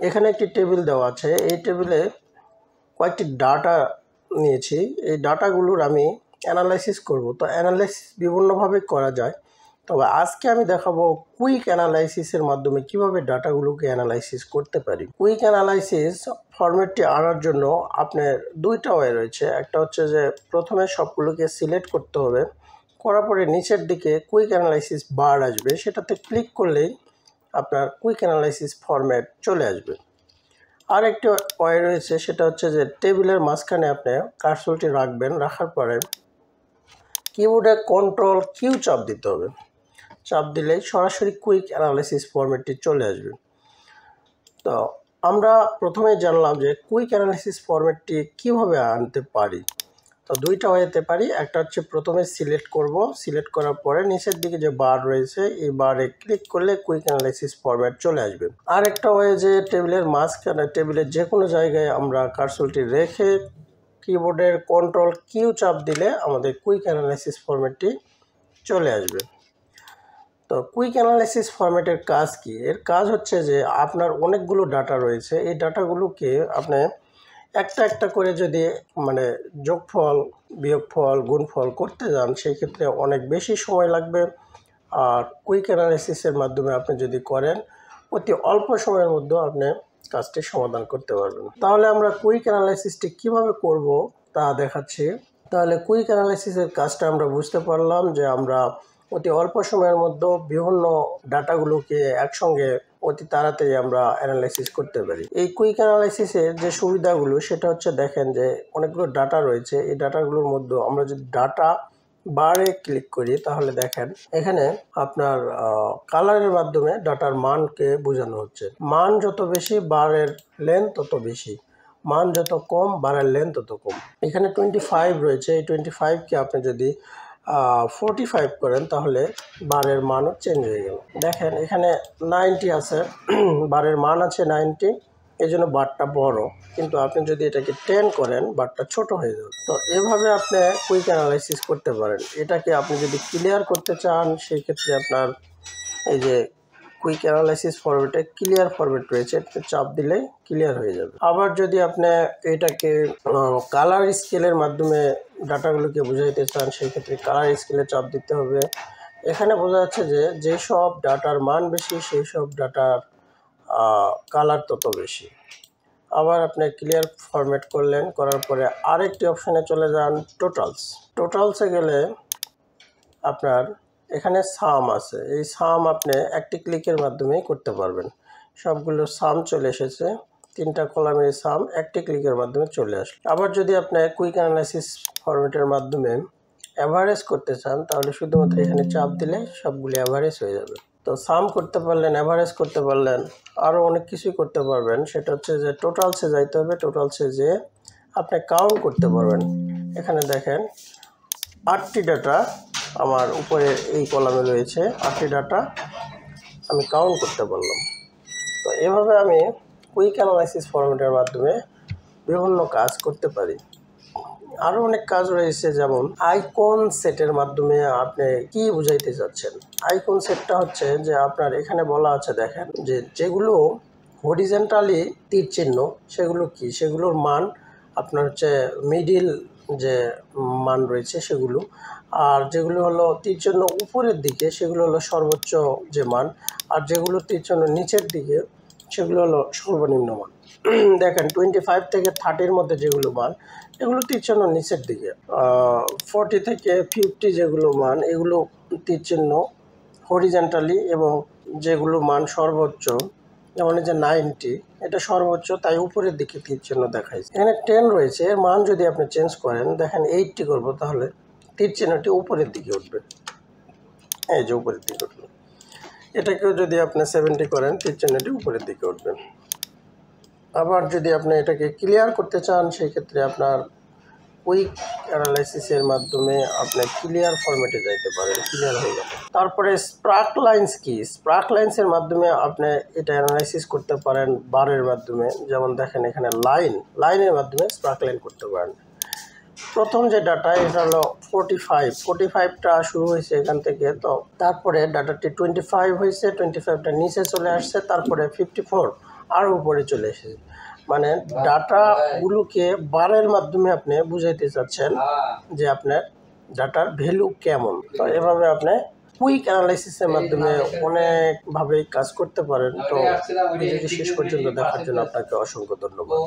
এখানে একটি টেবিল দেওয়া আছে। এই টেবিলে কয়েকটি ডাটা নিয়েছি। এই ডাটাগুলোর আমি অ্যানালাইসিস করব। তো অ্যানালাইসিস বিভিন্নভাবে করা যায়, তবে আজকে আমি দেখাবো কুইক অ্যানালাইসিসের মাধ্যমে কিভাবে ডাটাগুলোকে অ্যানালাইসিস করতে পারি। কুইক অ্যানালাইসিস ফরম্যাটটি আনার জন্য আপনার দুইটা ওয়ে রয়েছে। একটা হচ্ছে যে প্রথমে সবগুলোকে সিলেক্ট করতে হবে, করার পরে নিচের দিকে কুইক অ্যানালাইসিস বার আসবে, সেটাতে ক্লিক করলেই আপনার কুইক অ্যানালাইসিস ফরম্যাট চলে আসবে। আর একটি ওয়ে রয়েছে, সেটা হচ্ছে যে টেবিলের মাঝখানে আপনি কার্সরটি রাখবেন, রাখার পরে কিবোর্ডে কন্ট্রোল কিউ চাপ দিতে হবে। চাপ দিলেই সরাসরি কুইক অ্যানালাইসিস ফরম্যাটটি চলে আসবে। তো আমরা প্রথমে জানলাম যে কুইক অ্যানালাইসিস ফরম্যাটটি কিভাবে আনতে পারি। তো দুইটা হতে পারি। একটা হচ্ছে প্রথমে সিলেক্ট করব, সিলেক্ট করার পরে নিচের দিকে যে বার রয়েছে এই বারে ক্লিক করলে কুইক অ্যানালাইসিস ফরম্যাট চলে আসবে। আর একটা হয় যে টেবিলের মাঝখানে, টেবিলের যে কোনো জায়গায় আমরা কার্সরটি রেখে কিবোর্ডের কন্ট্রোল কিউ চাপ দিলে আমাদের কুইক অ্যানালাইসিস ফরম্যাটটি চলে আসবে। তো কুইক অ্যানালাইসিস ফরম্যাটের কাজ কি? এর কাজ হচ্ছে যে আপনার অনেকগুলো ডাটা রয়েছে, এই ডাটাগুলোকে আপনি একটা একটা করে যদি যোগফল, বিয়োগফল, গুণফল করতে যান, সেই ক্ষেত্রে অনেক বেশি সময় লাগবে। আর কুইক অ্যানালাইসিসের মাধ্যমে আপনি যদি করেন, অতি অল্প সময়ের মধ্যে আপনি কাজটি সমাধান করতে পারবেন। তাহলে আমরা কুইক অ্যানালাইসিসটি কিভাবে করব তা দেখাচ্ছি। তাহলে কুইক অ্যানালাইসিসের কাজটা আমরা বুঝতে পারলাম যে আমরা অতি অল্প সময়ের মধ্যে বিভিন্ন ডাটাগুলোকে একসঙ্গে অতি তাড়াতাড়ি আমরা অ্যানালাইসিস করতে পারি। এই কুইক অ্যানালাইসিসের যে সুবিধাগুলো, সেটা হচ্ছে দেখেন যে অনেকগুলো ডাটা রয়েছে। এই ডাটাগুলোর মধ্যে আমরা যদি ডাটা বারে ক্লিক করি, তাহলে দেখেন এখানে আপনার কালারের মাধ্যমে ডাটার মানকে বোঝানো হচ্ছে। মান যত বেশি বারের লেন্থ তত বেশি, মান যত কম বারের লেন্থ তত কম। এখানে 25 রয়েছে, এই 25কে আপনি যদি 45 করেন তাহলে বারের মানও চেঞ্জ হয়ে গেল। দেখেন এখানে 90 আছে, বারের মান আছে 90, এই জন্য বারটা বড়, কিন্তু আপনি যদি এটাকে 10 করেন বারটা ছোট হয়ে যাবে। তো এভাবে আপনি কুইক অ্যানালাইসিস করতে পারেন। এটাকে আপনি যদি ক্লিয়ার করতে চান, সেই ক্ষেত্রে আপনার এই যে কুইক অ্যানালাইসিস ফরম্যাটে ক্লিয়ার ফরম্যাট রয়েছে, এটাতে চাপ দিলে ক্লিয়ার হয়ে যাবে। আবার যদি আপনি এটাকে কালার স্কেলের মাধ্যমে ডাটাগুলোকে বুঝাইতে চান, সেই ক্ষেত্রে কালার স্কেলে চাপ দিতে হবে। এখানে বোঝা যাচ্ছে যে যেসব ডাটার মান বেশি সেই সব ডাটার কালার তত বেশি। আবার আপনি ক্লিয়ার ফরম্যাট করলেন, করার পরে আরেকটি অপশানে চলে যান, টোটালসে গেলে আপনার এখানে সাম আছে। এই সাম আপনি একটি ক্লিকের মাধ্যমেই করতে পারবেন। সবগুলো সাম চলে এসেছে, 3টা কলামের সাম একটি ক্লিকের মাধ্যমে চলে আসবে। আবার যদি আপনি কুইক অ্যানালাইসিস ফরম্যাটের মাধ্যমে অ্যাভারেজ করতে চান, তাহলে শুধুমাত্র এখানে চাপ দিলে সবগুলো অ্যাভারেজ হয়ে যাবে। তো সাম করতে পারলেন, অ্যাভারেজ করতে পারলেন, আরও অনেক কিছুই করতে পারবেন। সেটা হচ্ছে যে টোটালসে যাইতে হবে। টোটালসে যেয়ে আপনি কাউন্ট করতে পারবেন। এখানে দেখেন 8টি ডাটা আমার উপরে এই কলামে রয়েছে, 8টি ডাটা আমি কাউন্ট করতে পারলাম। তো এভাবে আমি কুইক অ্যানালাইসিস ফরম্যাটের মাধ্যমে বিভিন্ন কাজ করতে পারি। আরও অনেক কাজ রয়েছে, যেমন আইকন সেটের মাধ্যমে আপনি কি বুঝাইতে চাচ্ছেন। আইকন সেটটা হচ্ছে যে আপনার এখানে বলা আছে, দেখেন যে যেগুলো হরিজেন্টালি তীর চিহ্ন সেগুলো কি, সেগুলোর মান আপনার হচ্ছে মিডিল যে মান রয়েছে সেগুলো, আর যেগুলো হলো তীর চিহ্ন উপরের দিকে সেগুলো হলো সর্বোচ্চ যে মান, আর যেগুলো তীর চিহ্ন নিচের দিকে সেগুলো হলো সর্বনিম্ন মান। দেখেন 25 থেকে 30-র মধ্যে যেগুলো মান, এগুলো তীর চিহ্ন নিচের দিকে। 40 থেকে 50 যেগুলো মান, এগুলো তীর চিহ্ন হরিজেন্টালি, এবং যেগুলো মান সর্বোচ্চ, যেমন এই যে 90, এটা সর্বোচ্চ, তাই উপরের দিকে তীর চিহ্ন দেখাইছে। এখানে 10 রয়েছে, এর মান যদি আপনি চেঞ্জ করেন, দেখেন 80 করব, তাহলে তীর চিহ্নটি উপরের দিকে উঠবে, এই যে উপরের দিকে উঠবে। এটাকেও যদি আপনি 70 করেন, তীর চিহ্নটি উপরের দিকে উঠবে। আবার যদি আপনি এটাকে ক্লিয়ার করতে চান, সেই ক্ষেত্রে আপনার কুইক অ্যানালাইসিসের মাধ্যমে আপনি ক্লিয়ার ফরম্যাটে যাইতে পারেন, ক্লিয়ার হয়ে যাবে। তারপরে স্প্রাক লাইন্স কি, স্প্রাক লাইন্সের মাধ্যমে আপনি এটা অ্যানালাইসিস করতে পারেন বারের মাধ্যমে। যেমন দেখেন এখানে লাইনের মাধ্যমে স্প্রাক লাইন করতে পারেন। প্রথম যে ডাটা, এটা হলো 45টা শুরু হয়েছে এখান থেকে। তো তারপরে ডাটাটি 25 হয়েছে, 25টা নিচে চলে আসছে, তারপরে 54, আরও উপরে চলে এসেছে। মানে ডাটাগুলোকে বারের মাধ্যমে আপনি বুঝাইতে চাচ্ছেন যে আপনার ডাটার ভ্যালু কেমন। তো এভাবে আপনি কুইক অ্যানালাইসিসের মাধ্যমে অনেকভাবে কাজ করতে পারেন। তো ভিডিওটি শেষ পর্যন্ত দেখার জন্য আপনাকে অসংখ্য ধন্যবাদ।